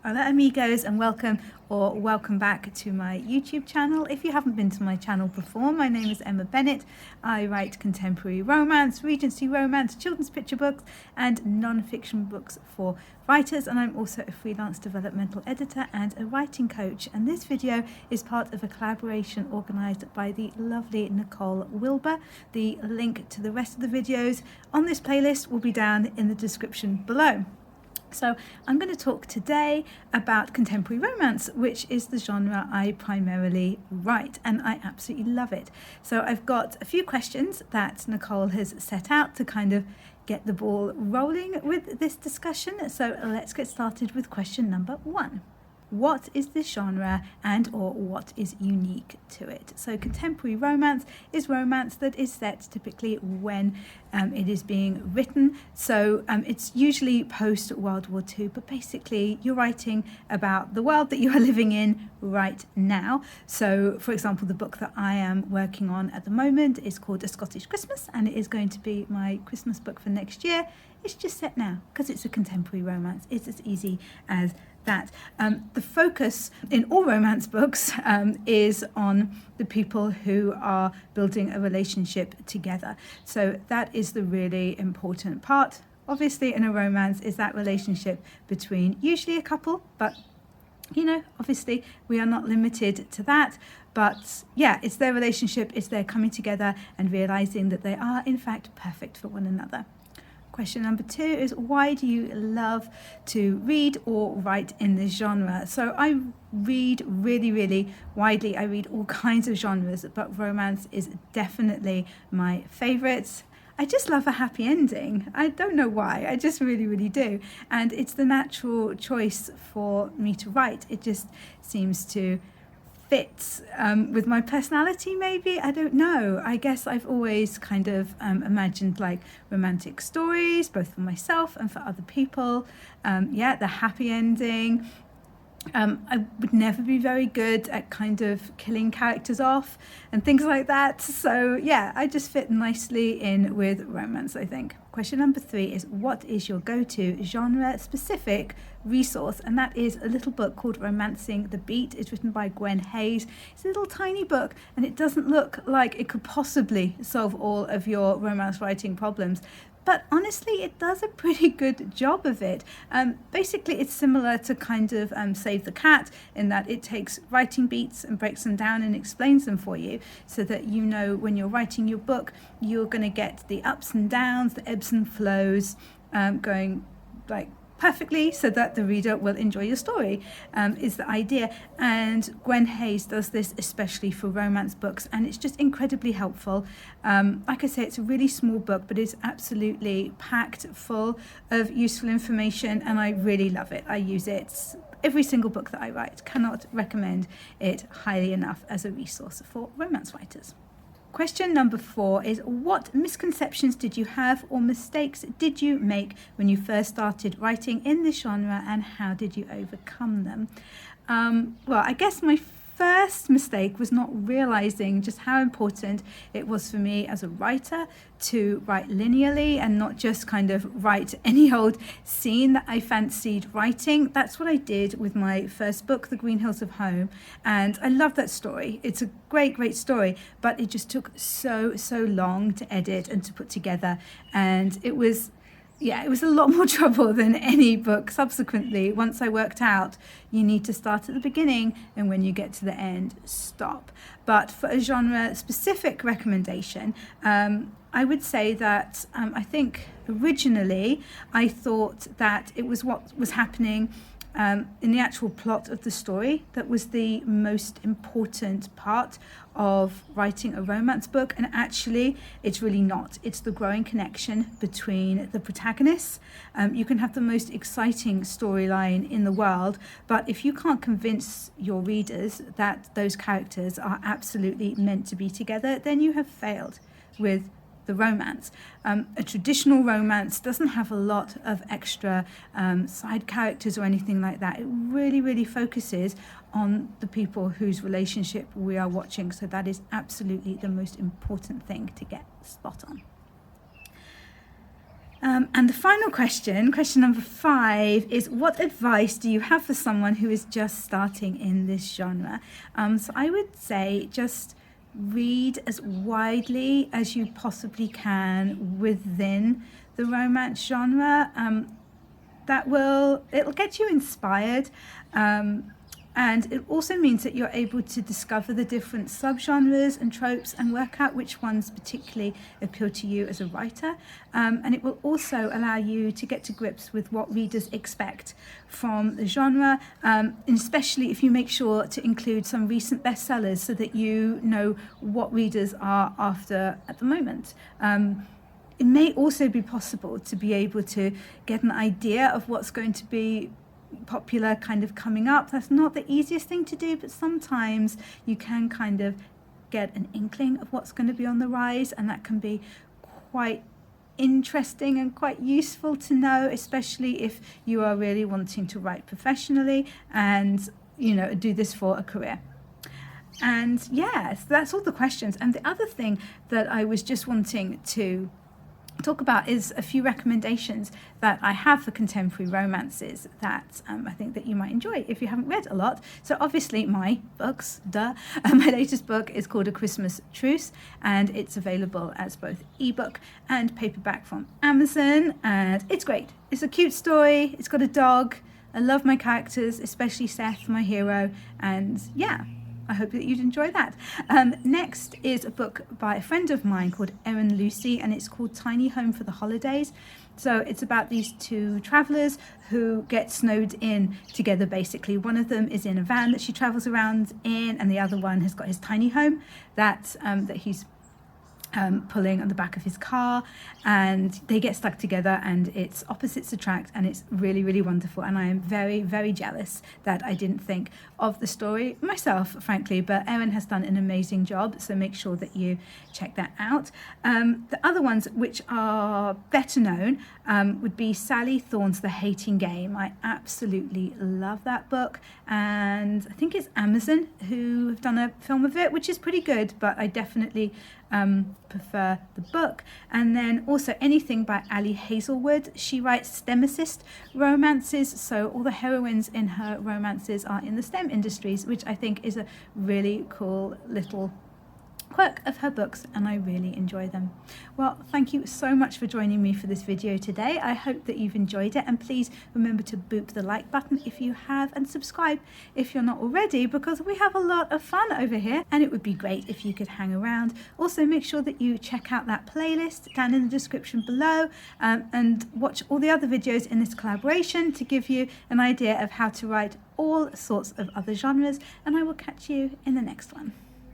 Hola amigos, and welcome back to my YouTube channel. If you haven't been to my channel before, my name is Emma Bennet. I write contemporary romance, Regency romance, children's picture books and non-fiction books for writers, and I'm also a freelance developmental editor and a writing coach. And this video is part of a collaboration organised by the lovely Nicole Wilbur. The link to the rest of the videos on this playlist will be down in the description below. So I'm going to talk today about contemporary romance, which is the genre I primarily write, and I absolutely love it. So I've got a few questions that Nicole has set out to kind of get the ball rolling with this discussion. So let's get started with question number 1. What is this genre and or what is unique to it? So contemporary romance is romance that is set typically when it is being written. So it's usually post World War II, but basically you're writing about the world that you are living in right now. So for example, the book that I am working on at the moment is called A Scottish Christmas, and it is going to be my Christmas book for next year. It's just set now because it's a contemporary romance. It's as easy as that. The focus in all romance books is on the people who are building a relationship together. So that is the really important part. Obviously, in a romance is that relationship between usually a couple, but you know, obviously we are not limited to that. But yeah, it's their relationship, it's their coming together and realizing that they are in fact perfect for one another. Question number 2 is, why do you love to read or write in this genre? So I read really widely. I read all kinds of genres, but romance is definitely my favourite. I just love a happy ending. I don't know why, I just really do. And it's the natural choice for me to write. It just seems to fit with my personality, maybe. I don't know. I guess I've always kind of imagined like romantic stories, both for myself and for other people. The happy ending. I would never be very good at kind of killing characters off and things like that. So yeah, I just fit nicely in with romance, I think. Question number 3 is, what is your go-to genre-specific resource? And that is a little book called Romancing the Beat. It's written by Gwen Hayes. It's a little tiny book, and it doesn't look like it could possibly solve all of your romance writing problems. But honestly, it does a pretty good job of it. Basically, it's similar to kind of Save the Cat, in that it takes writing beats and breaks them down and explains them for you, so that you know when you're writing your book, you're going to get the ups and downs, the ebbs and flows going like perfectly, so that the reader will enjoy your story, is the idea. And Gwen Hayes does this especially for romance books, and it's just incredibly helpful. Like I say, it's a really small book, but it's absolutely packed full of useful information, and I really love it. I use it every single book that I write. Cannot recommend it highly enough as a resource for romance writers. Question number 4 is, what misconceptions did you have or mistakes did you make when you first started writing in this genre, and how did you overcome them? Well, I guess my first mistake was not realizing just how important it was for me as a writer to write linearly and not just kind of write any old scene that I fancied writing. That's what I did with my first book, The Green Hills of Home, and I love that story. It's a great story, but it just took so long to edit and to put together, and it was a lot more trouble than any book subsequently. Once I worked out, you need to start at the beginning, and when you get to the end, stop. But for a genre-specific recommendation, I would say that I think originally I thought that it was what was happening in the actual plot of the story that was the most important part of writing a romance book, and actually it's really not. It's the growing connection between the protagonists. You can have the most exciting storyline in the world, but if you can't convince your readers that those characters are absolutely meant to be together, then you have failed with the romance. A traditional romance doesn't have a lot of extra side characters or anything like that. It really focuses on the people whose relationship we are watching. So that is absolutely the most important thing to get spot on. And the final question, question number 5, is what advice do you have for someone who is just starting in this genre? So I would say just read as widely as you possibly can within the romance genre. It'll get you inspired. And it also means that you're able to discover the different subgenres and tropes and work out which ones particularly appeal to you as a writer. And it will also allow you to get to grips with what readers expect from the genre, and especially if you make sure to include some recent bestsellers so that you know what readers are after at the moment. It may also be possible to be able to get an idea of what's going to be popular kind of coming up. That's not the easiest thing to do, but sometimes you can kind of get an inkling of what's going to be on the rise, and that can be quite interesting and quite useful to know, especially if you are really wanting to write professionally and, you know, do this for a career. And yes, that's all the questions. And the other thing that I was just wanting to talk about is a few recommendations that I have for contemporary romances that I think that you might enjoy if you haven't read a lot. So obviously my books, my latest book is called A Christmas Truce, and it's available as both ebook and paperback from Amazon, and it's great. It's a cute story, it's got a dog, I love my characters, especially Seth, my hero, and yeah, I hope that you'd enjoy that. Next is a book by a friend of mine called Erin Lucy, and it's called Tiny Home for the Holidays. So it's about these two travellers who get snowed in together, basically. One of them is in a van that she travels around in, and the other one has got his tiny home that he's pulling on the back of his car, and they get stuck together, and it's opposites attract, and it's really, really wonderful. And I am very, very jealous that I didn't think of the story myself, frankly, but Erin has done an amazing job, so make sure that you check that out. The other ones which are better known would be Sally Thorne's The Hating Game. I absolutely love that book, and I think it's Amazon who have done a film of it, which is pretty good, but I definitely prefer the book. And then also anything by Ali Hazelwood. She writes STEMicist romances, so all the heroines in her romances are in the STEM industries, which I think is a really cool little quirk of her books, and I really enjoy them. Well, thank you so much for joining me for this video today. I hope that you've enjoyed it, and please remember to boop the like button if you have, and subscribe if you're not already, because we have a lot of fun over here, and it would be great if you could hang around. Also, make sure that you check out that playlist down in the description below, and watch all the other videos in this collaboration to give you an idea of how to write all sorts of other genres, and I will catch you in the next one.